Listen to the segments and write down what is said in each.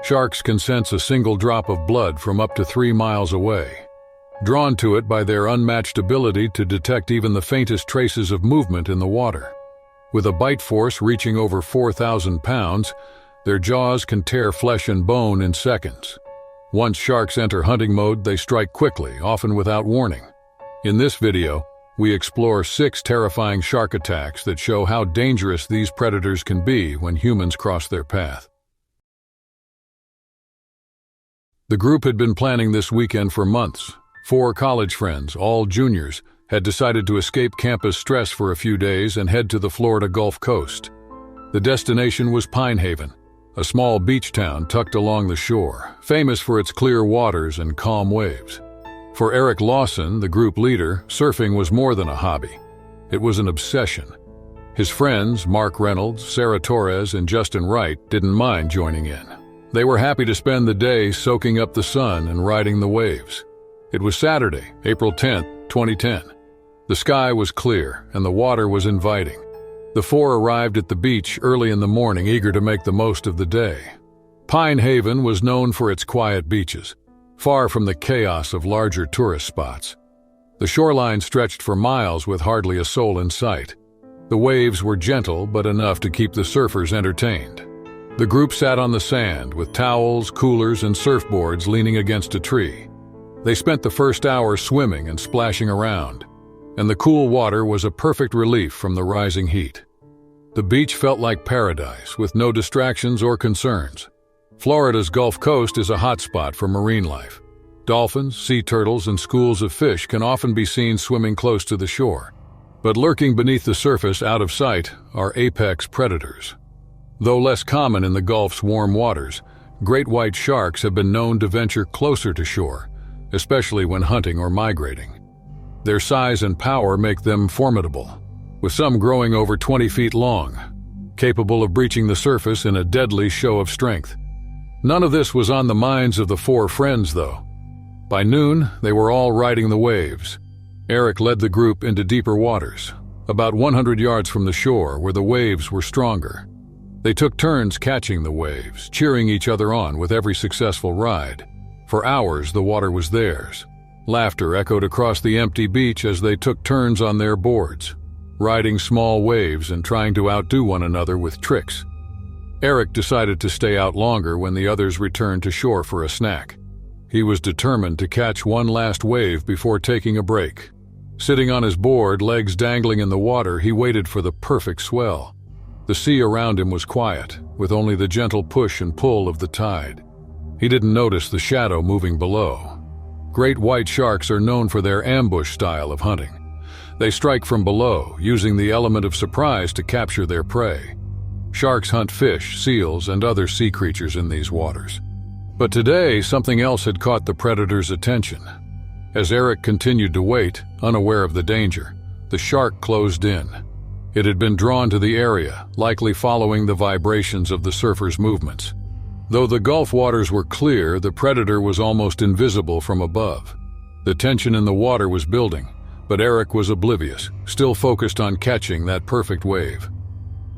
Sharks can sense a single drop of blood from up to 3 miles away, drawn to it by their unmatched ability to detect even the faintest traces of movement in the water. With a bite force reaching over 4,000 pounds, their jaws can tear flesh and bone in seconds. Once sharks enter hunting mode, they strike quickly, often without warning. In this video, we explore 6 terrifying shark attacks that show how dangerous these predators can be when humans cross their path. The group had been planning this weekend for months. 4 college friends, all juniors, had decided to escape campus stress for a few days and head to the Florida Gulf Coast. The destination was Pine Haven, a small beach town tucked along the shore, famous for its clear waters and calm waves. For Eric Lawson, the group leader, surfing was more than a hobby. It was an obsession. His friends, Mark Reynolds, Sarah Torres, and Justin Wright, didn't mind joining in. They were happy to spend the day soaking up the sun and riding the waves. It was Saturday, April 10, 2010. The sky was clear and the water was inviting. The 4 arrived at the beach early in the morning, eager to make the most of the day. Pine Haven was known for its quiet beaches, far from the chaos of larger tourist spots. The shoreline stretched for miles with hardly a soul in sight. The waves were gentle but enough to keep the surfers entertained. The group sat on the sand with towels, coolers, and surfboards leaning against a tree. They spent the first hour swimming and splashing around, and the cool water was a perfect relief from the rising heat. The beach felt like paradise, with no distractions or concerns. Florida's Gulf Coast is a hotspot for marine life. Dolphins, sea turtles, and schools of fish can often be seen swimming close to the shore. But lurking beneath the surface out of sight are apex predators. Though less common in the Gulf's warm waters, great white sharks have been known to venture closer to shore, especially when hunting or migrating. Their size and power make them formidable, with some growing over 20 feet long, capable of breaching the surface in a deadly show of strength. None of this was on the minds of the 4 friends, though. By noon, they were all riding the waves. Eric led the group into deeper waters, about 100 yards from the shore where the waves were stronger. They took turns catching the waves, cheering each other on with every successful ride. For hours, the water was theirs. Laughter echoed across the empty beach as they took turns on their boards, riding small waves and trying to outdo one another with tricks. Eric decided to stay out longer when the others returned to shore for a snack. He was determined to catch one last wave before taking a break. Sitting on his board, legs dangling in the water, he waited for the perfect swell. The sea around him was quiet, with only the gentle push and pull of the tide. He didn't notice the shadow moving below. Great white sharks are known for their ambush style of hunting. They strike from below, using the element of surprise to capture their prey. Sharks hunt fish, seals, and other sea creatures in these waters. But today, something else had caught the predator's attention. As Eric continued to wait, unaware of the danger, the shark closed in. It had been drawn to the area, likely following the vibrations of the surfers' movements. Though the Gulf waters were clear, the predator was almost invisible from above. The tension in the water was building, but Eric was oblivious, still focused on catching that perfect wave.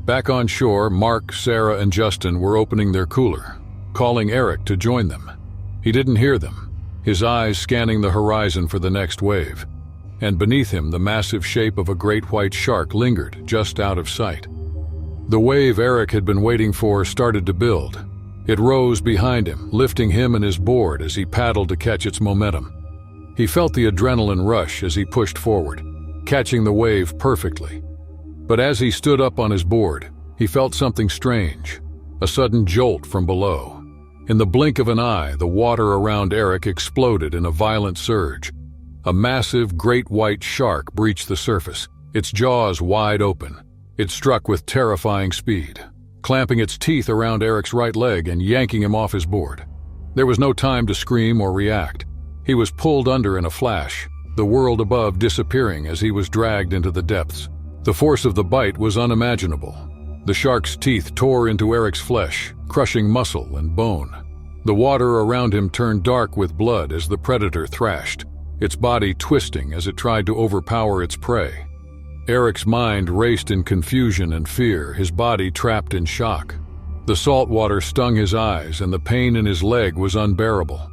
Back on shore, Mark, Sarah, and Justin were opening their cooler, calling Eric to join them. He didn't hear them, his eyes scanning the horizon for the next wave. And beneath him, the massive shape of a great white shark lingered just out of sight. The wave Eric had been waiting for started to build. It rose behind him, lifting him and his board as he paddled to catch its momentum. He felt the adrenaline rush as he pushed forward, catching the wave perfectly. But as he stood up on his board, he felt something strange, a sudden jolt from below. In the blink of an eye, the water around Eric exploded in a violent surge. A massive, great white shark breached the surface, its jaws wide open. It struck with terrifying speed, clamping its teeth around Eric's right leg and yanking him off his board. There was no time to scream or react. He was pulled under in a flash, the world above disappearing as he was dragged into the depths. The force of the bite was unimaginable. The shark's teeth tore into Eric's flesh, crushing muscle and bone. The water around him turned dark with blood as the predator thrashed, its body twisting as it tried to overpower its prey. Eric's mind raced in confusion and fear, his body trapped in shock. The salt water stung his eyes and the pain in his leg was unbearable.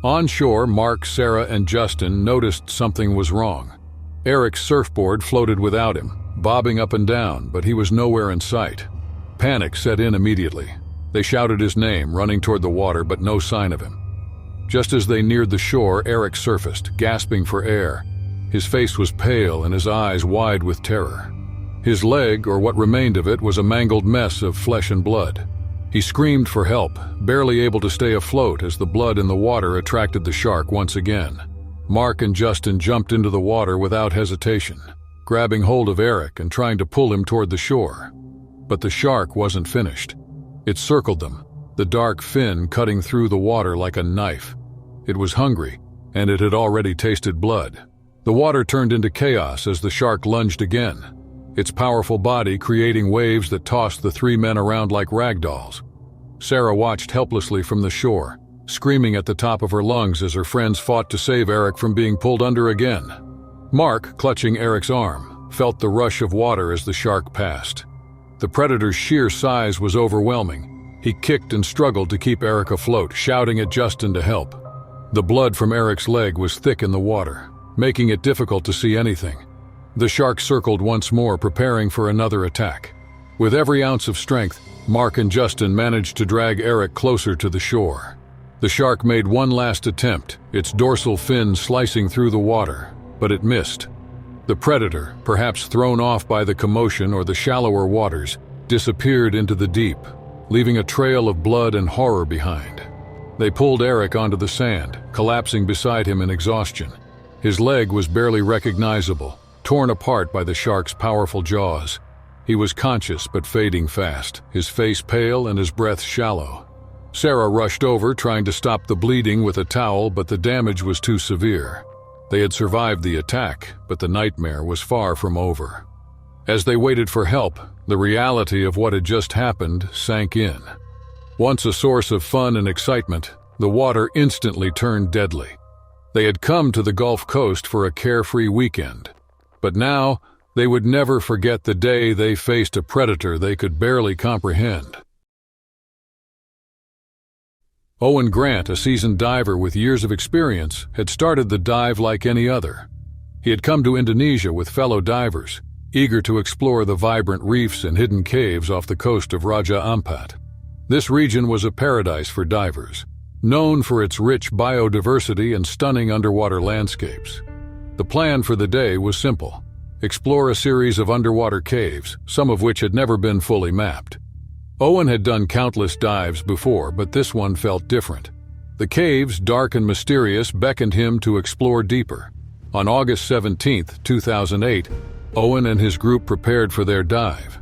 On shore, Mark, Sarah, and Justin noticed something was wrong. Eric's surfboard floated without him, bobbing up and down, but he was nowhere in sight. Panic set in immediately. They shouted his name, running toward the water, but no sign of him. Just as they neared the shore, Eric surfaced, gasping for air. His face was pale and his eyes wide with terror. His leg, or what remained of it, was a mangled mess of flesh and blood. He screamed for help, barely able to stay afloat as the blood in the water attracted the shark once again. Mark and Justin jumped into the water without hesitation, grabbing hold of Eric and trying to pull him toward the shore. But the shark wasn't finished. It circled them, the dark fin cutting through the water like a knife. It was hungry, and it had already tasted blood. The water turned into chaos as the shark lunged again, its powerful body creating waves that tossed the three men around like rag dolls. Sarah watched helplessly from the shore, screaming at the top of her lungs as her friends fought to save Eric from being pulled under again. Mark, clutching Eric's arm, felt the rush of water as the shark passed. The predator's sheer size was overwhelming. He kicked and struggled to keep Eric afloat, shouting at Justin to help. The blood from Eric's leg was thick in the water, making it difficult to see anything. The shark circled once more, preparing for another attack. With every ounce of strength, Mark and Justin managed to drag Eric closer to the shore. The shark made one last attempt, its dorsal fin slicing through the water, but it missed. The predator, perhaps thrown off by the commotion or the shallower waters, disappeared into the deep, leaving a trail of blood and horror behind. They pulled Eric onto the sand, collapsing beside him in exhaustion. His leg was barely recognizable, torn apart by the shark's powerful jaws. He was conscious but fading fast, his face pale and his breath shallow. Sarah rushed over, trying to stop the bleeding with a towel, but the damage was too severe. They had survived the attack, but the nightmare was far from over. As they waited for help, the reality of what had just happened sank in. Once a source of fun and excitement, the water instantly turned deadly. They had come to the Gulf Coast for a carefree weekend, but now they would never forget the day they faced a predator they could barely comprehend. Owen Grant, a seasoned diver with years of experience, had started the dive like any other. He had come to Indonesia with fellow divers, eager to explore the vibrant reefs and hidden caves off the coast of Raja Ampat. This region was a paradise for divers, known for its rich biodiversity and stunning underwater landscapes. The plan for the day was simple: explore a series of underwater caves, some of which had never been fully mapped. Owen had done countless dives before, but this one felt different. The caves, dark and mysterious, beckoned him to explore deeper. On August 17, 2008, Owen and his group prepared for their dive.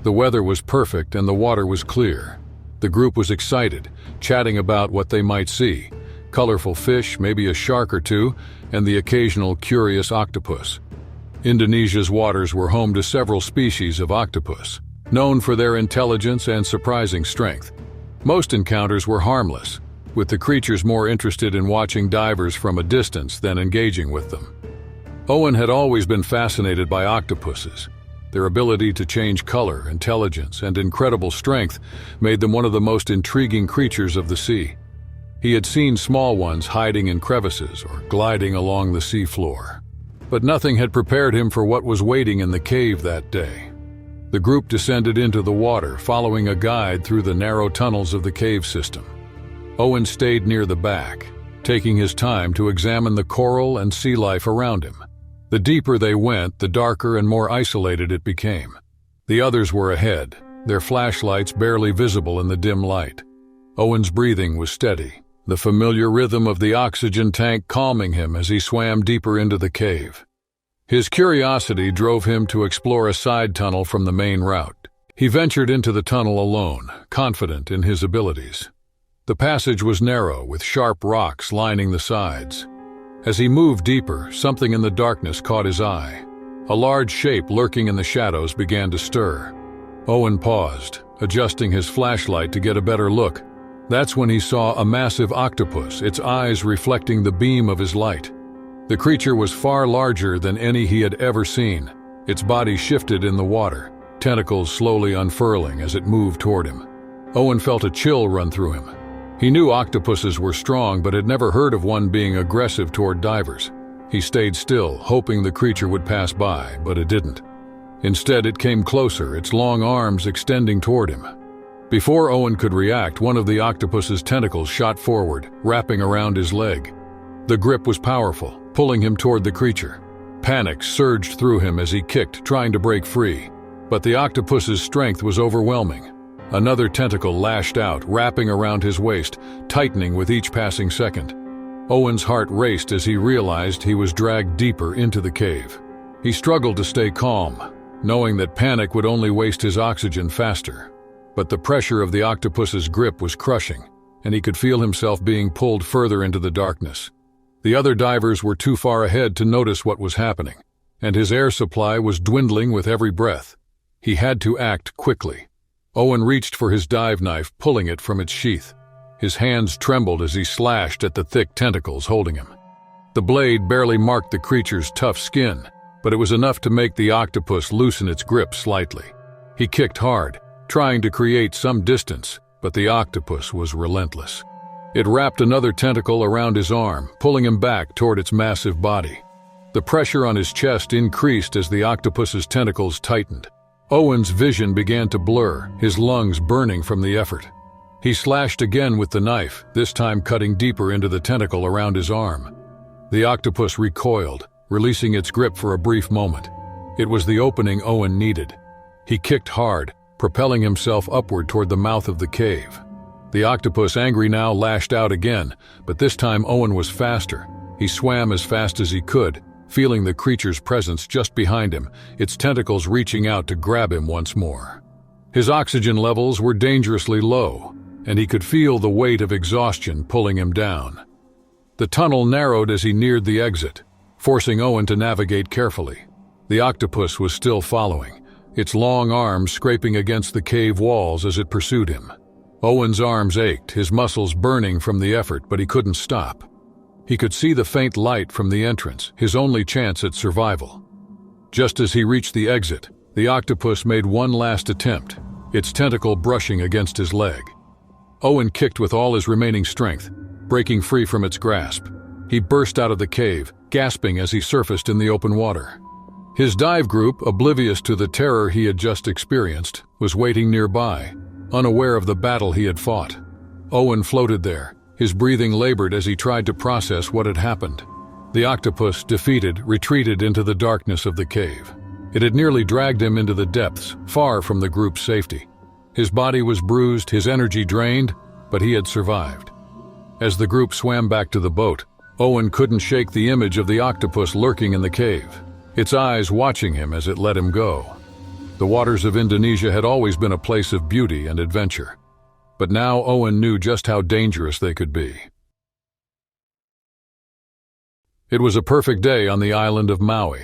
The weather was perfect and the water was clear. The group was excited, chatting about what they might see: colorful fish, maybe a shark or two, and the occasional curious octopus. Indonesia's waters were home to several species of octopus, known for their intelligence and surprising strength. Most encounters were harmless, with the creatures more interested in watching divers from a distance than engaging with them. Owen had always been fascinated by octopuses. Their ability to change color, intelligence, and incredible strength made them one of the most intriguing creatures of the sea. He had seen small ones hiding in crevices or gliding along the seafloor, but nothing had prepared him for what was waiting in the cave that day. The group descended into the water, following a guide through the narrow tunnels of the cave system. Owen stayed near the back, taking his time to examine the coral and sea life around him. The deeper they went, the darker and more isolated it became. The others were ahead, their flashlights barely visible in the dim light. Owen's breathing was steady, the familiar rhythm of the oxygen tank calming him as he swam deeper into the cave. His curiosity drove him to explore a side tunnel from the main route. He ventured into the tunnel alone, confident in his abilities. The passage was narrow, with sharp rocks lining the sides. As he moved deeper, something in the darkness caught his eye. A large shape lurking in the shadows began to stir. Owen paused, adjusting his flashlight to get a better look. That's when he saw a massive octopus, its eyes reflecting the beam of his light. The creature was far larger than any he had ever seen. Its body shifted in the water, tentacles slowly unfurling as it moved toward him. Owen felt a chill run through him. He knew octopuses were strong, but had never heard of one being aggressive toward divers. He stayed still, hoping the creature would pass by, but it didn't. Instead, it came closer, its long arms extending toward him. Before Owen could react, one of the octopus's tentacles shot forward, wrapping around his leg. The grip was powerful, pulling him toward the creature. Panic surged through him as he kicked, trying to break free. But the octopus's strength was overwhelming. Another tentacle lashed out, wrapping around his waist, tightening with each passing second. Owen's heart raced as he realized he was dragged deeper into the cave. He struggled to stay calm, knowing that panic would only waste his oxygen faster. But the pressure of the octopus's grip was crushing, and he could feel himself being pulled further into the darkness. The other divers were too far ahead to notice what was happening, and his air supply was dwindling with every breath. He had to act quickly. Owen reached for his dive knife, pulling it from its sheath. His hands trembled as he slashed at the thick tentacles holding him. The blade barely marked the creature's tough skin, but it was enough to make the octopus loosen its grip slightly. He kicked hard, trying to create some distance, but the octopus was relentless. It wrapped another tentacle around his arm, pulling him back toward its massive body. The pressure on his chest increased as the octopus's tentacles tightened. Owen's vision began to blur, his lungs burning from the effort. He slashed again with the knife, this time cutting deeper into the tentacle around his arm. The octopus recoiled, releasing its grip for a brief moment. It was the opening Owen needed. He kicked hard, propelling himself upward toward the mouth of the cave. The octopus, angry now, lashed out again, but this time Owen was faster. He swam as fast as he could, feeling the creature's presence just behind him, its tentacles reaching out to grab him once more. His oxygen levels were dangerously low, and he could feel the weight of exhaustion pulling him down. The tunnel narrowed as he neared the exit, forcing Owen to navigate carefully. The octopus was still following, its long arms scraping against the cave walls as it pursued him. Owen's arms ached, his muscles burning from the effort, but he couldn't stop. He could see the faint light from the entrance, his only chance at survival. Just as he reached the exit, the octopus made one last attempt, its tentacle brushing against his leg. Owen kicked with all his remaining strength, breaking free from its grasp. He burst out of the cave, gasping as he surfaced in the open water. His dive group, oblivious to the terror he had just experienced, was waiting nearby, unaware of the battle he had fought. Owen floated there, his breathing labored as he tried to process what had happened. The octopus, defeated, retreated into the darkness of the cave. It had nearly dragged him into the depths, far from the group's safety. His body was bruised, his energy drained, but he had survived. As the group swam back to the boat, Owen couldn't shake the image of the octopus lurking in the cave, its eyes watching him as it let him go. The waters of Indonesia had always been a place of beauty and adventure, but now Owen knew just how dangerous they could be. It was a perfect day on the island of Maui.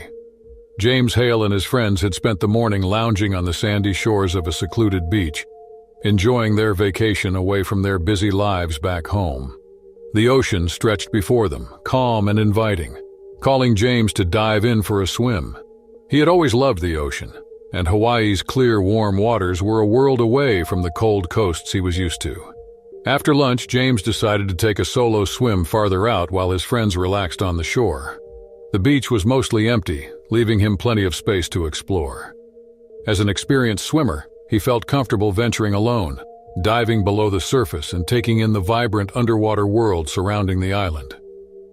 James Hale and his friends had spent the morning lounging on the sandy shores of a secluded beach, enjoying their vacation away from their busy lives back home. The ocean stretched before them, calm and inviting, calling James to dive in for a swim. He had always loved the ocean, and Hawaii's clear, warm waters were a world away from the cold coasts he was used to. After lunch, James decided to take a solo swim farther out while his friends relaxed on the shore. The beach was mostly empty, leaving him plenty of space to explore. As an experienced swimmer, he felt comfortable venturing alone, diving below the surface and taking in the vibrant underwater world surrounding the island.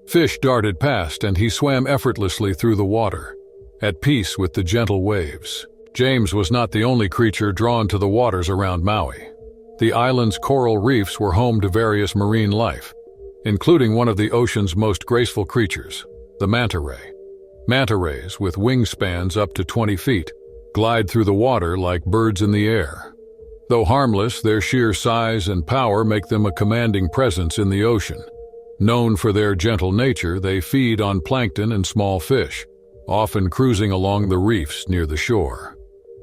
Fish darted past, and he swam effortlessly through the water, at peace with the gentle waves. James was not the only creature drawn to the waters around Maui. The island's coral reefs were home to various marine life, including one of the ocean's most graceful creatures, the manta ray. Manta rays, with wingspans up to 20 feet, glide through the water like birds in the air. Though harmless, their sheer size and power make them a commanding presence in the ocean. Known for their gentle nature, they feed on plankton and small fish, often cruising along the reefs near the shore.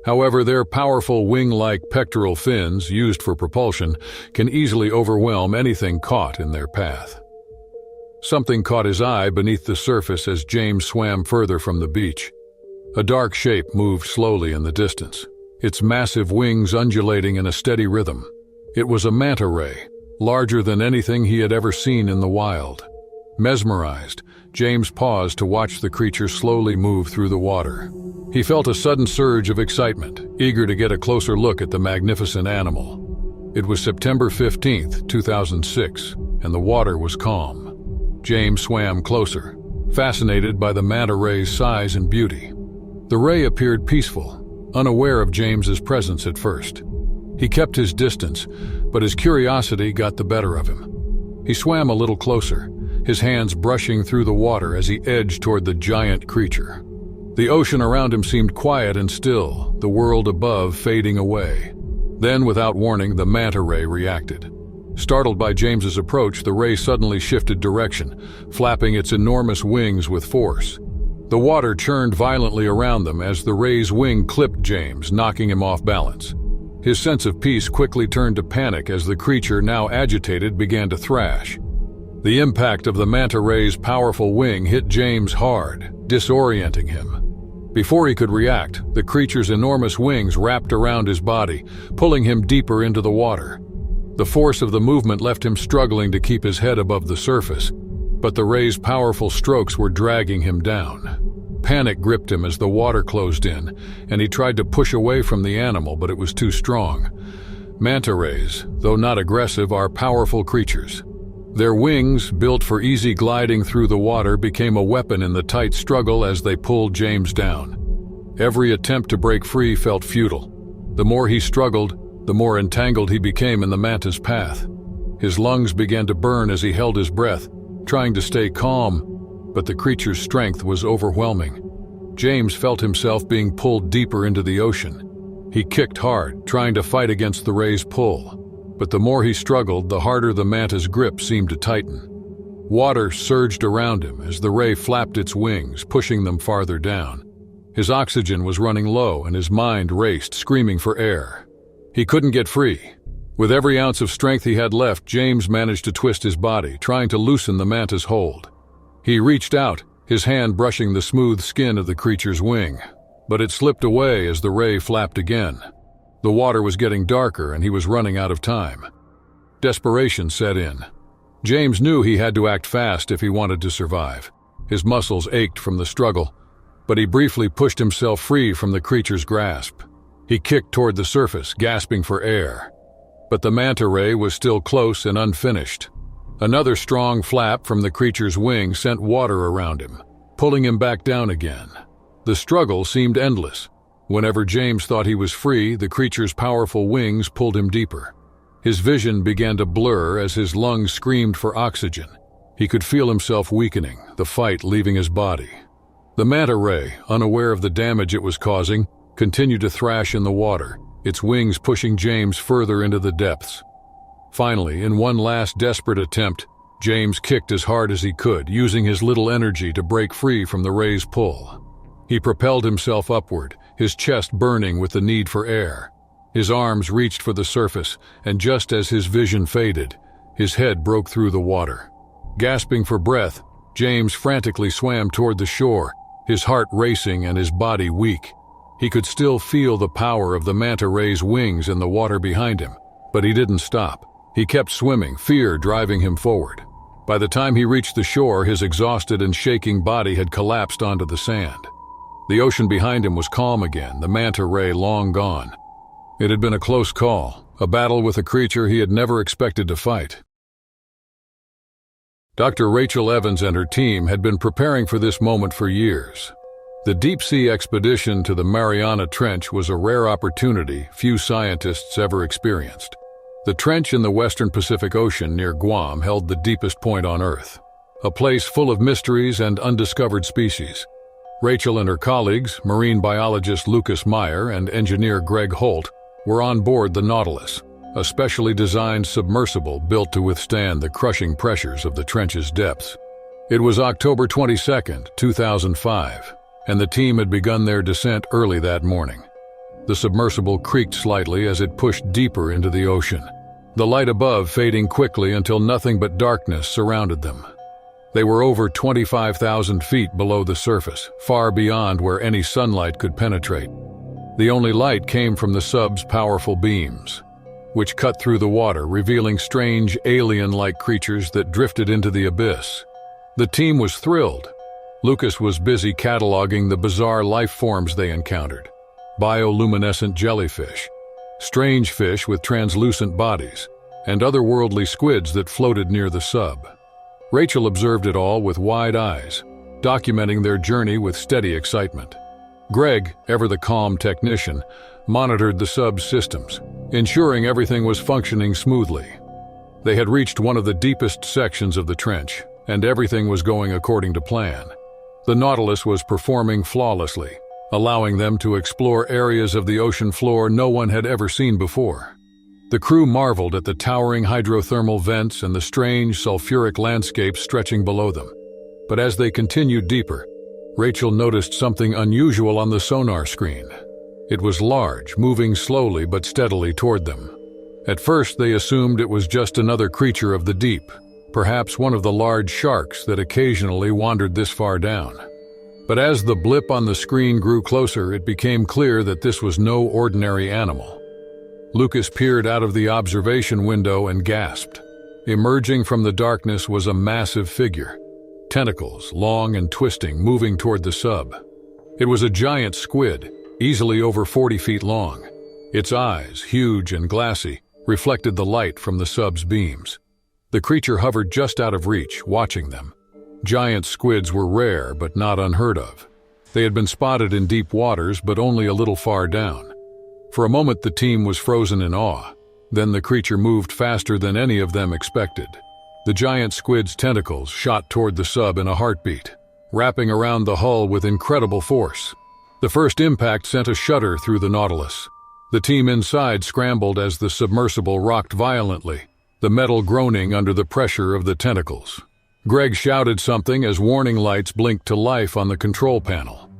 However, their powerful wing-like pectoral fins, used for propulsion, can easily overwhelm anything caught in their path. Something caught his eye beneath the surface as James swam further from the beach. A dark shape moved slowly in the distance, its massive wings undulating in a steady rhythm. It was a manta ray, larger than anything he had ever seen in the wild. Mesmerized, James paused to watch the creature slowly move through the water. He felt a sudden surge of excitement, eager to get a closer look at the magnificent animal. It was September 15th, 2006, and the water was calm. James swam closer, fascinated by the manta ray's size and beauty. The ray appeared peaceful, unaware of James's presence at first. He kept his distance, but his curiosity got the better of him. He swam a little closer, his hands brushing through the water as he edged toward the giant creature. The ocean around him seemed quiet and still, the world above fading away. Then, without warning, the manta ray reacted. Startled by James's approach, the ray suddenly shifted direction, flapping its enormous wings with force. The water churned violently around them as the ray's wing clipped James, knocking him off balance. His sense of peace quickly turned to panic as the creature, now agitated, began to thrash. The impact of the manta ray's powerful wing hit James hard, disorienting him. Before he could react, the creature's enormous wings wrapped around his body, pulling him deeper into the water. The force of the movement left him struggling to keep his head above the surface, but the ray's powerful strokes were dragging him down. Panic gripped him as the water closed in, and he tried to push away from the animal, but it was too strong. Manta rays, though not aggressive, are powerful creatures. Their wings, built for easy gliding through the water, became a weapon in the tight struggle as they pulled James down. Every attempt to break free felt futile. The more he struggled, the more entangled he became in the manta's path. His lungs began to burn as he held his breath, trying to stay calm, but the creature's strength was overwhelming. James felt himself being pulled deeper into the ocean. He kicked hard, trying to fight against the ray's pull. But the more he struggled, the harder the manta's grip seemed to tighten. Water surged around him as the ray flapped its wings, pushing them farther down. His oxygen was running low and his mind raced, screaming for air. He couldn't get free. With every ounce of strength he had left, James managed to twist his body, trying to loosen the manta's hold. He reached out, his hand brushing the smooth skin of the creature's wing, but it slipped away as the ray flapped again. The water was getting darker and he was running out of time. Desperation set in. James knew he had to act fast if he wanted to survive. His muscles ached from the struggle, but he briefly pushed himself free from the creature's grasp. He kicked toward the surface, gasping for air. But the manta ray was still close and unfinished. Another strong flap from the creature's wing sent water around him, pulling him back down again. The struggle seemed endless. Whenever James thought he was free, the creature's powerful wings pulled him deeper. His vision began to blur as his lungs screamed for oxygen. He could feel himself weakening, the fight leaving his body. The manta ray, unaware of the damage it was causing, continued to thrash in the water, its wings pushing James further into the depths. Finally, in one last desperate attempt, James kicked as hard as he could, using his little energy to break free from the ray's pull. He propelled himself upward, his chest burning with the need for air. His arms reached for the surface, and just as his vision faded, his head broke through the water. Gasping for breath, James frantically swam toward the shore, his heart racing and his body weak. He could still feel the power of the manta ray's wings in the water behind him, but he didn't stop. He kept swimming, fear driving him forward. By the time he reached the shore, his exhausted and shaking body had collapsed onto the sand. The ocean behind him was calm again, the manta ray long gone. It had been a close call, a battle with a creature he had never expected to fight. Dr. Rachel Evans and her team had been preparing for this moment for years. The deep-sea expedition to the Mariana Trench was a rare opportunity few scientists ever experienced. The trench in the western Pacific Ocean near Guam held the deepest point on Earth, a place full of mysteries and undiscovered species. Rachel and her colleagues, marine biologist Lucas Meyer and engineer Greg Holt, were on board the Nautilus, a specially designed submersible built to withstand the crushing pressures of the trench's depths. It was October 22, 2005, and the team had begun their descent early that morning. The submersible creaked slightly as it pushed deeper into the ocean, the light above fading quickly until nothing but darkness surrounded them. They were over 25,000 feet below the surface, far beyond where any sunlight could penetrate. The only light came from the sub's powerful beams. which cut through the water, revealing strange, alien-like creatures that drifted into the abyss. The team was thrilled. Lucas was busy cataloging the bizarre life forms they encountered. Bioluminescent jellyfish, strange fish with translucent bodies, and otherworldly squids that floated near the sub. Rachel observed it all with wide eyes, documenting their journey with steady excitement. Greg, ever the calm technician, monitored the sub's systems, ensuring everything was functioning smoothly. They had reached one of the deepest sections of the trench, and everything was going according to plan. The Nautilus was performing flawlessly, allowing them to explore areas of the ocean floor no one had ever seen before. The crew marveled at the towering hydrothermal vents and the strange sulfuric landscape stretching below them. But as they continued deeper, Rachel noticed something unusual on the sonar screen. It was large, moving slowly but steadily toward them. At first, they assumed it was just another creature of the deep, perhaps one of the large sharks that occasionally wandered this far down. But as the blip on the screen grew closer, it became clear that this was no ordinary animal. Lucas peered out of the observation window and gasped. Emerging from the darkness was a massive figure, tentacles, long and twisting, moving toward the sub. It was a giant squid, easily over 40 feet long. Its eyes, huge and glassy, reflected the light from the sub's beams. The creature hovered just out of reach, watching them. Giant squids were rare but not unheard of. They had been spotted in deep waters but only a little far down. For a moment the team was frozen in awe. Then the creature moved faster than any of them expected. The giant squid's tentacles shot toward the sub in a heartbeat, wrapping around the hull with incredible force. The first impact sent a shudder through the Nautilus. The team inside scrambled as the submersible rocked violently, the metal groaning under the pressure of the tentacles. Greg shouted something as warning lights blinked to life on the control panel.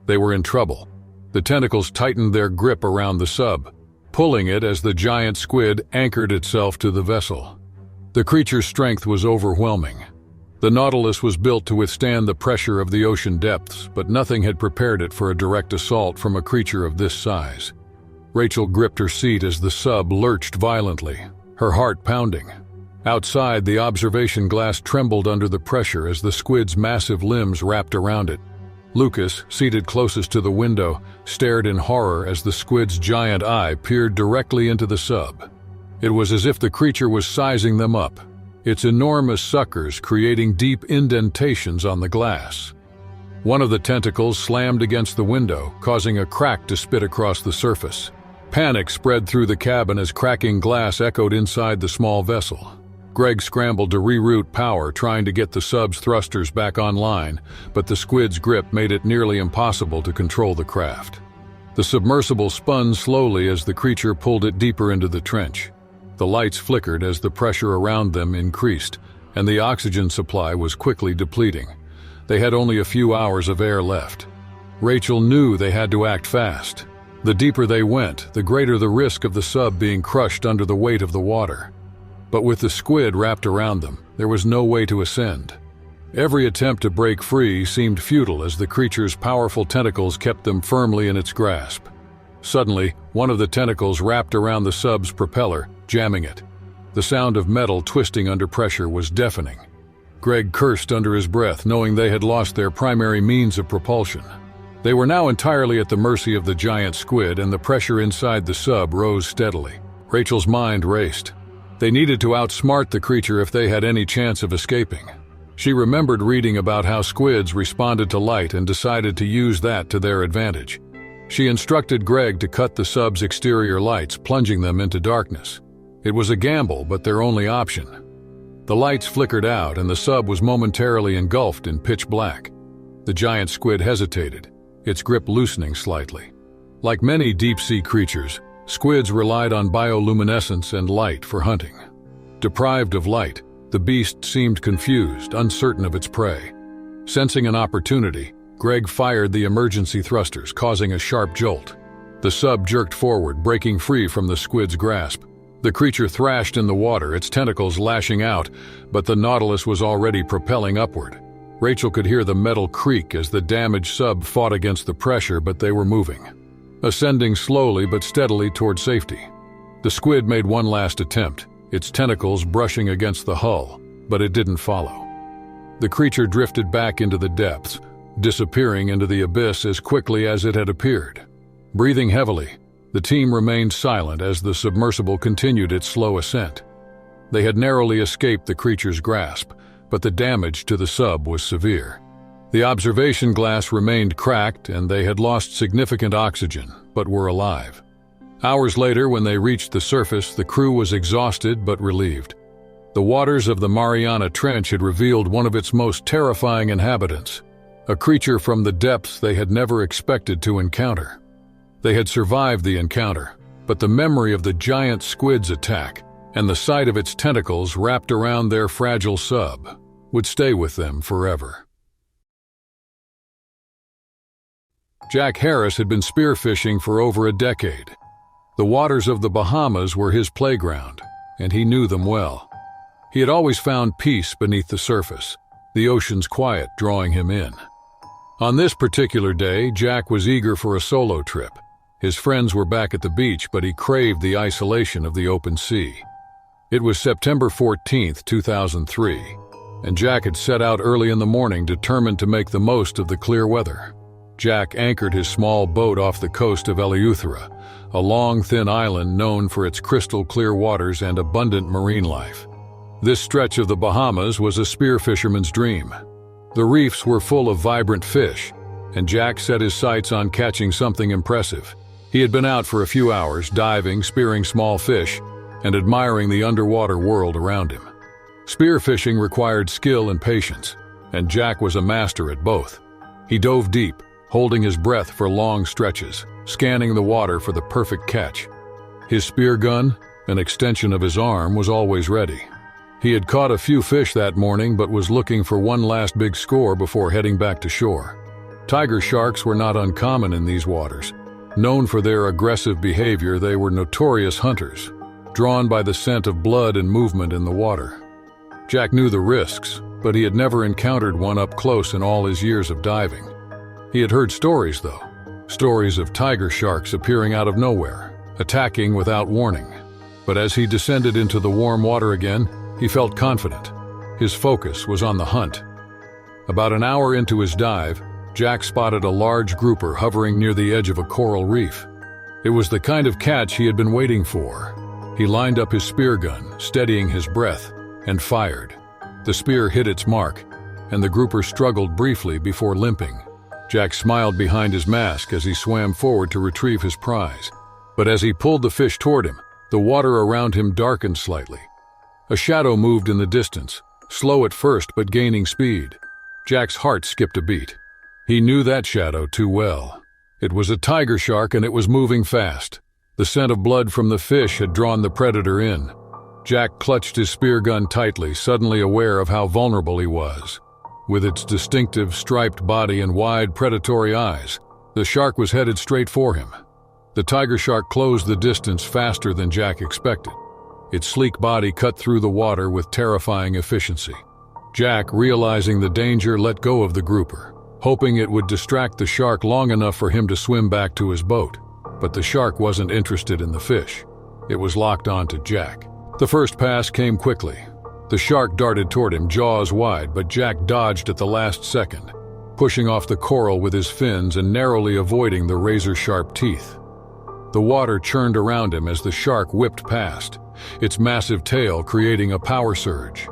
They were in trouble. The tentacles tightened their grip around the sub, pulling it as the giant squid anchored itself to the vessel. The creature's strength was overwhelming. The Nautilus was built to withstand the pressure of the ocean depths, but nothing had prepared it for a direct assault from a creature of this size. Rachel gripped her seat as the sub lurched violently, her heart pounding. Outside, the observation glass trembled under the pressure as the squid's massive limbs wrapped around it. Lucas, seated closest to the window, stared in horror as the squid's giant eye peered directly into the sub. It was as if the creature was sizing them up, its enormous suckers creating deep indentations on the glass. One of the tentacles slammed against the window, causing a crack to spit across the surface. Panic spread through the cabin as cracking glass echoed inside the small vessel. Greg scrambled to reroute power, trying to get the sub's thrusters back online, but the squid's grip made it nearly impossible to control the craft. The submersible spun slowly as the creature pulled it deeper into the trench. The lights flickered as the pressure around them increased, and the oxygen supply was quickly depleting. They had only a few hours of air left. Rachel knew they had to act fast. The deeper they went, the greater the risk of the sub being crushed under the weight of the water. But with the squid wrapped around them, there was no way to ascend. Every attempt to break free seemed futile as the creature's powerful tentacles kept them firmly in its grasp. Suddenly, one of the tentacles wrapped around the sub's propeller, jamming it. The sound of metal twisting under pressure was deafening. Greg cursed under his breath, knowing they had lost their primary means of propulsion. They were now entirely at the mercy of the giant squid, and the pressure inside the sub rose steadily. Rachel's mind raced. They needed to outsmart the creature if they had any chance of escaping. She remembered reading about how squids responded to light and decided to use that to their advantage. She instructed Greg to cut the sub's exterior lights, plunging them into darkness. It was a gamble, but their only option. The lights flickered out, and the sub was momentarily engulfed in pitch black. The giant squid hesitated, its grip loosening slightly. Like many deep-sea creatures, squids relied on bioluminescence and light for hunting. Deprived of light, the beast seemed confused, uncertain of its prey. Sensing an opportunity, Greg fired the emergency thrusters, causing a sharp jolt. The sub jerked forward, breaking free from the squid's grasp. The creature thrashed in the water, its tentacles lashing out, but the Nautilus was already propelling upward. Rachel could hear the metal creak as the damaged sub fought against the pressure, but they were moving, ascending slowly but steadily toward safety. The squid made one last attempt, its tentacles brushing against the hull, but it didn't follow. The creature drifted back into the depths, disappearing into the abyss as quickly as it had appeared. Breathing heavily, the team remained silent as the submersible continued its slow ascent. They had narrowly escaped the creature's grasp, but the damage to the sub was severe. The observation glass remained cracked and they had lost significant oxygen, but were alive. Hours later, when they reached the surface, the crew was exhausted but relieved. The waters of the Mariana Trench had revealed one of its most terrifying inhabitants, a creature from the depths they had never expected to encounter. They had survived the encounter, but the memory of the giant squid's attack and the sight of its tentacles wrapped around their fragile sub would stay with them forever. Jack Harris had been spearfishing for over a decade. The waters of the Bahamas were his playground, and he knew them well. He had always found peace beneath the surface, the ocean's quiet drawing him in. On this particular day, Jack was eager for a solo trip. His friends were back at the beach, but he craved the isolation of the open sea. It was September 14, 2003, and Jack had set out early in the morning, determined to make the most of the clear weather. Jack anchored his small boat off the coast of Eleuthera, a long, thin island known for its crystal-clear waters and abundant marine life. This stretch of the Bahamas was a spearfisherman's dream. The reefs were full of vibrant fish, and Jack set his sights on catching something impressive. He had been out for a few hours, diving, spearing small fish, and admiring the underwater world around him. Spearfishing required skill and patience, and Jack was a master at both. He dove deep, holding his breath for long stretches, scanning the water for the perfect catch. His spear gun, an extension of his arm, was always ready. He had caught a few fish that morning but was looking for one last big score before heading back to shore. Tiger sharks were not uncommon in these waters. Known for their aggressive behavior, they were notorious hunters, drawn by the scent of blood and movement in the water. Jack knew the risks, but he had never encountered one up close in all his years of diving. He had heard stories, though. Stories of tiger sharks appearing out of nowhere, attacking without warning. But as he descended into the warm water again, he felt confident. His focus was on the hunt. About an hour into his dive, Jack spotted a large grouper hovering near the edge of a coral reef. It was the kind of catch he had been waiting for. He lined up his spear gun, steadying his breath, and fired. The spear hit its mark, and the grouper struggled briefly before limping. Jack smiled behind his mask as he swam forward to retrieve his prize. But as he pulled the fish toward him, the water around him darkened slightly. A shadow moved in the distance, slow at first but gaining speed. Jack's heart skipped a beat. He knew that shadow too well. It was a tiger shark, and it was moving fast. The scent of blood from the fish had drawn the predator in. Jack clutched his spear gun tightly, suddenly aware of how vulnerable he was. With its distinctive striped body and wide predatory eyes, the shark was headed straight for him. The tiger shark closed the distance faster than Jack expected. Its sleek body cut through the water with terrifying efficiency. Jack, realizing the danger, let go of the grouper, hoping it would distract the shark long enough for him to swim back to his boat. But the shark wasn't interested in the fish. It was locked onto Jack. The first pass came quickly. The shark darted toward him, jaws wide, but Jack dodged at the last second, pushing off the coral with his fins and narrowly avoiding the razor-sharp teeth. The water churned around him as the shark whipped past, its massive tail creating a power surge.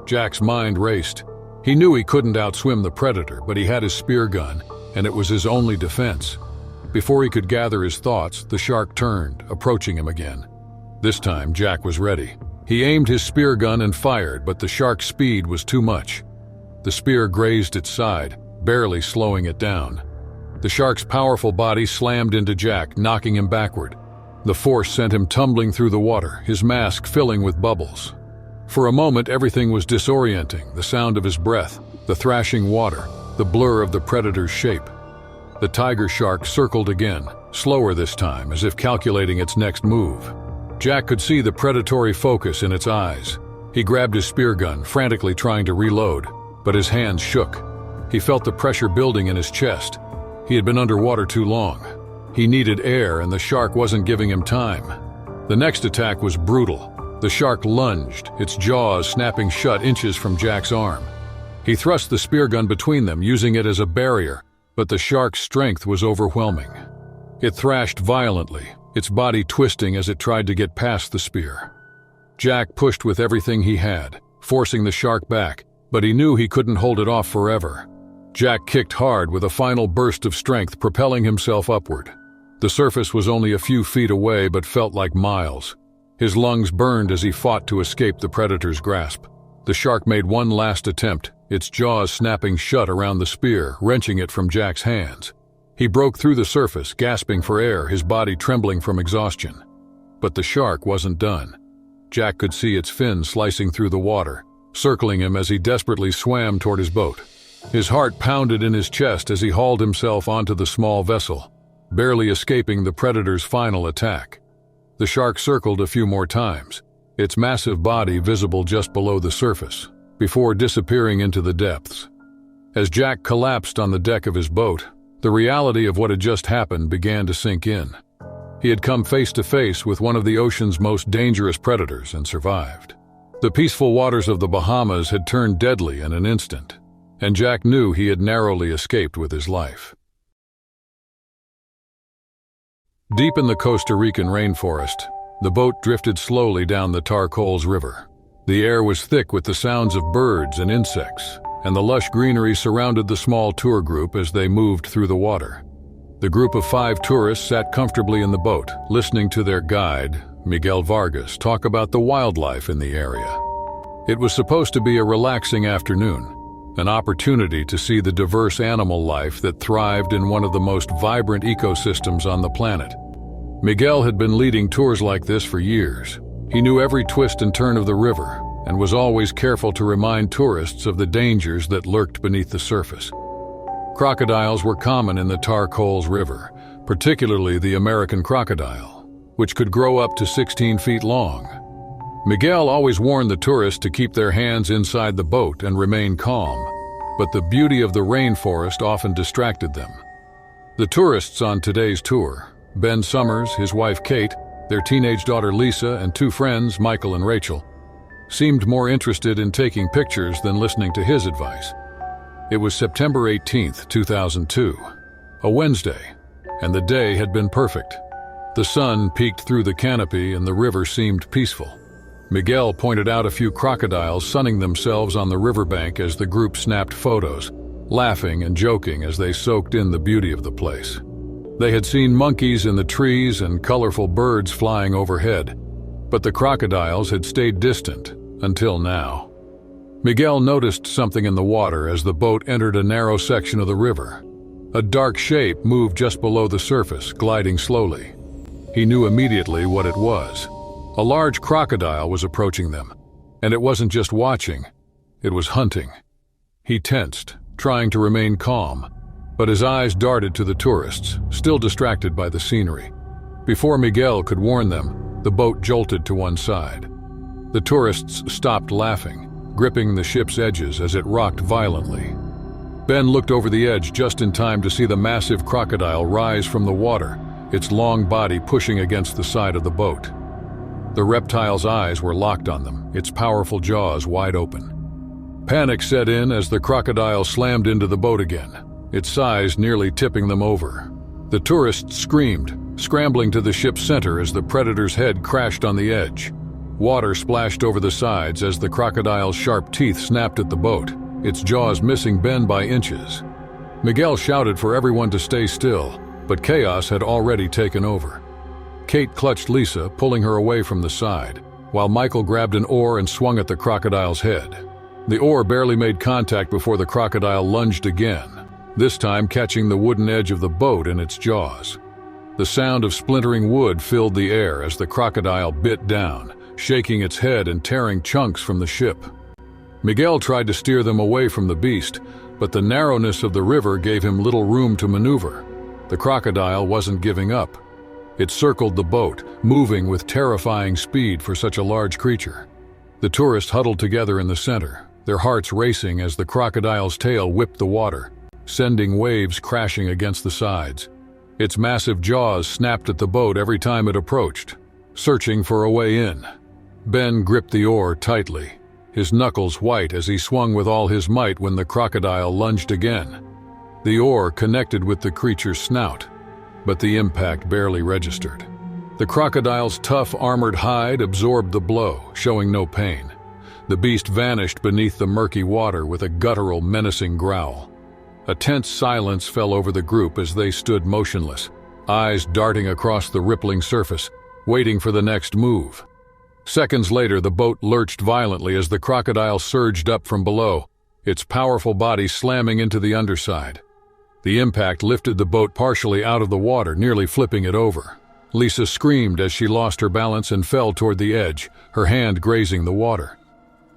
Jack's mind raced. He knew he couldn't outswim the predator, but he had his spear gun, and it was his only defense. Before he could gather his thoughts, the shark turned, approaching him again. This time, Jack was ready. He aimed his spear gun and fired, but the shark's speed was too much. The spear grazed its side, barely slowing it down. The shark's powerful body slammed into Jack, knocking him backward. The force sent him tumbling through the water, his mask filling with bubbles. For a moment, everything was disorienting, the sound of his breath, the thrashing water, the blur of the predator's shape. The tiger shark circled again, slower this time, as if calculating its next move. Jack could see the predatory focus in its eyes. He grabbed his spear gun, frantically trying to reload, but his hands shook. He felt the pressure building in his chest. He had been underwater too long. He needed air, and the shark wasn't giving him time. The next attack was brutal. The shark lunged, its jaws snapping shut inches from Jack's arm. He thrust the spear gun between them, using it as a barrier, but the shark's strength was overwhelming. It thrashed violently, its body twisting as it tried to get past the spear. Jack pushed with everything he had, forcing the shark back, but he knew he couldn't hold it off forever. Jack kicked hard with a final burst of strength, propelling himself upward. The surface was only a few feet away but felt like miles. His lungs burned as he fought to escape the predator's grasp. The shark made one last attempt, its jaws snapping shut around the spear, wrenching it from Jack's hands. He broke through the surface, gasping for air, his body trembling from exhaustion. But the shark wasn't done. Jack could see its fins slicing through the water, circling him as he desperately swam toward his boat. His heart pounded in his chest as he hauled himself onto the small vessel, barely escaping the predator's final attack. The shark circled a few more times, its massive body visible just below the surface, before disappearing into the depths. As Jack collapsed on the deck of his boat, the reality of what had just happened began to sink in. He had come face to face with one of the ocean's most dangerous predators and survived. The peaceful waters of the Bahamas had turned deadly in an instant, and Jack knew he had narrowly escaped with his life. Deep in the Costa Rican rainforest, the boat drifted slowly down the Tarcoles River. The air was thick with the sounds of birds and insects, and the lush greenery surrounded the small tour group as they moved through the water. The group of 5 tourists sat comfortably in the boat, listening to their guide, Miguel Vargas, talk about the wildlife in the area. It was supposed to be a relaxing afternoon, an opportunity to see the diverse animal life that thrived in one of the most vibrant ecosystems on the planet. Miguel had been leading tours like this for years. He knew every twist and turn of the river, and was always careful to remind tourists of the dangers that lurked beneath the surface. Crocodiles were common in the Tarcoles River, particularly the American crocodile, which could grow up to 16 feet long. Miguel always warned the tourists to keep their hands inside the boat and remain calm, but the beauty of the rainforest often distracted them. The tourists on today's tour, Ben Summers, his wife Kate, their teenage daughter Lisa, and 2 friends, Michael and Rachel, seemed more interested in taking pictures than listening to his advice. It was September 18th, 2002, a Wednesday, and the day had been perfect. The sun peeked through the canopy and the river seemed peaceful. Miguel pointed out a few crocodiles sunning themselves on the riverbank as the group snapped photos, laughing and joking as they soaked in the beauty of the place. They had seen monkeys in the trees and colorful birds flying overhead, but the crocodiles had stayed distant until now. Miguel noticed something in the water as the boat entered a narrow section of the river. A dark shape moved just below the surface, gliding slowly. He knew immediately what it was. A large crocodile was approaching them, and it wasn't just watching, it was hunting. He tensed, trying to remain calm, but his eyes darted to the tourists, still distracted by the scenery. Before Miguel could warn them, the boat jolted to one side. The tourists stopped laughing, gripping the ship's edges as it rocked violently. Ben looked over the edge just in time to see the massive crocodile rise from the water, its long body pushing against the side of the boat. The reptile's eyes were locked on them, its powerful jaws wide open. Panic set in as the crocodile slammed into the boat again, its size nearly tipping them over. The tourists screamed, scrambling to the ship's center as the predator's head crashed on the edge. Water splashed over the sides as the crocodile's sharp teeth snapped at the boat, its jaws missing Ben by inches. Miguel shouted for everyone to stay still, but chaos had already taken over. Kate clutched Lisa, pulling her away from the side, while Michael grabbed an oar and swung at the crocodile's head. The oar barely made contact before the crocodile lunged again, this time catching the wooden edge of the boat in its jaws. The sound of splintering wood filled the air as the crocodile bit down, shaking its head and tearing chunks from the ship. Miguel tried to steer them away from the beast, but the narrowness of the river gave him little room to maneuver. The crocodile wasn't giving up. It circled the boat, moving with terrifying speed for such a large creature. The tourists huddled together in the center, their hearts racing as the crocodile's tail whipped the water, sending waves crashing against the sides. Its massive jaws snapped at the boat every time it approached, searching for a way in. Ben gripped the oar tightly, his knuckles white as he swung with all his might when the crocodile lunged again. The oar connected with the creature's snout, but the impact barely registered. The crocodile's tough, armored hide absorbed the blow, showing no pain. The beast vanished beneath the murky water with a guttural, menacing growl. A tense silence fell over the group as they stood motionless, eyes darting across the rippling surface, waiting for the next move. Seconds later, the boat lurched violently as the crocodile surged up from below, its powerful body slamming into the underside. The impact lifted the boat partially out of the water, nearly flipping it over. Lisa screamed as she lost her balance and fell toward the edge, her hand grazing the water.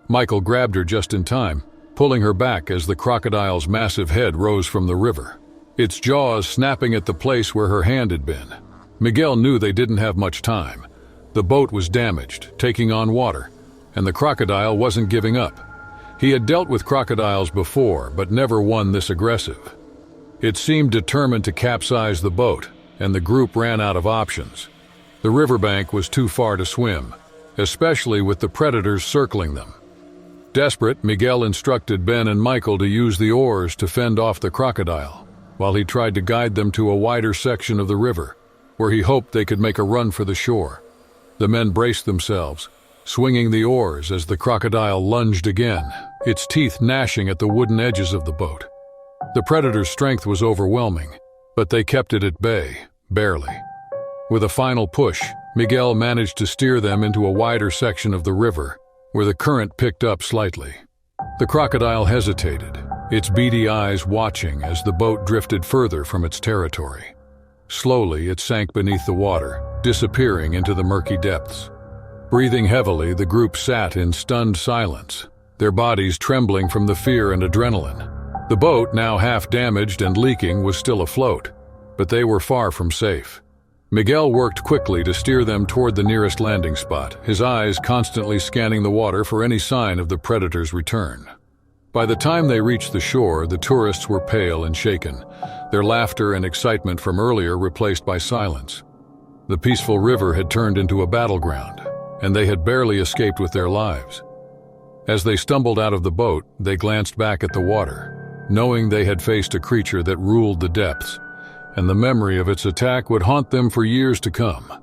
Michael grabbed her just in time, pulling her back as the crocodile's massive head rose from the river, its jaws snapping at the place where her hand had been. Miguel knew they didn't have much time. The boat was damaged, taking on water, and the crocodile wasn't giving up. He had dealt with crocodiles before, but never one this aggressive. It seemed determined to capsize the boat, and the group ran out of options. The riverbank was too far to swim, especially with the predators circling them. Desperate, Miguel instructed Ben and Michael to use the oars to fend off the crocodile, while he tried to guide them to a wider section of the river, where he hoped they could make a run for the shore. The men braced themselves, swinging the oars as the crocodile lunged again, its teeth gnashing at the wooden edges of the boat. The predator's strength was overwhelming, but they kept it at bay, barely. With a final push, Miguel managed to steer them into a wider section of the river, where the current picked up slightly. The crocodile hesitated, its beady eyes watching as the boat drifted further from its territory. Slowly, it sank beneath the water, disappearing into the murky depths. Breathing heavily, the group sat in stunned silence, their bodies trembling from the fear and adrenaline. The boat, now half damaged and leaking, was still afloat, but they were far from safe. Miguel worked quickly to steer them toward the nearest landing spot, his eyes constantly scanning the water for any sign of the predator's return. By the time they reached the shore, the tourists were pale and shaken, their laughter and excitement from earlier replaced by silence. The peaceful river had turned into a battleground, and they had barely escaped with their lives. As they stumbled out of the boat, they glanced back at the water, knowing they had faced a creature that ruled the depths, and the memory of its attack would haunt them for years to come.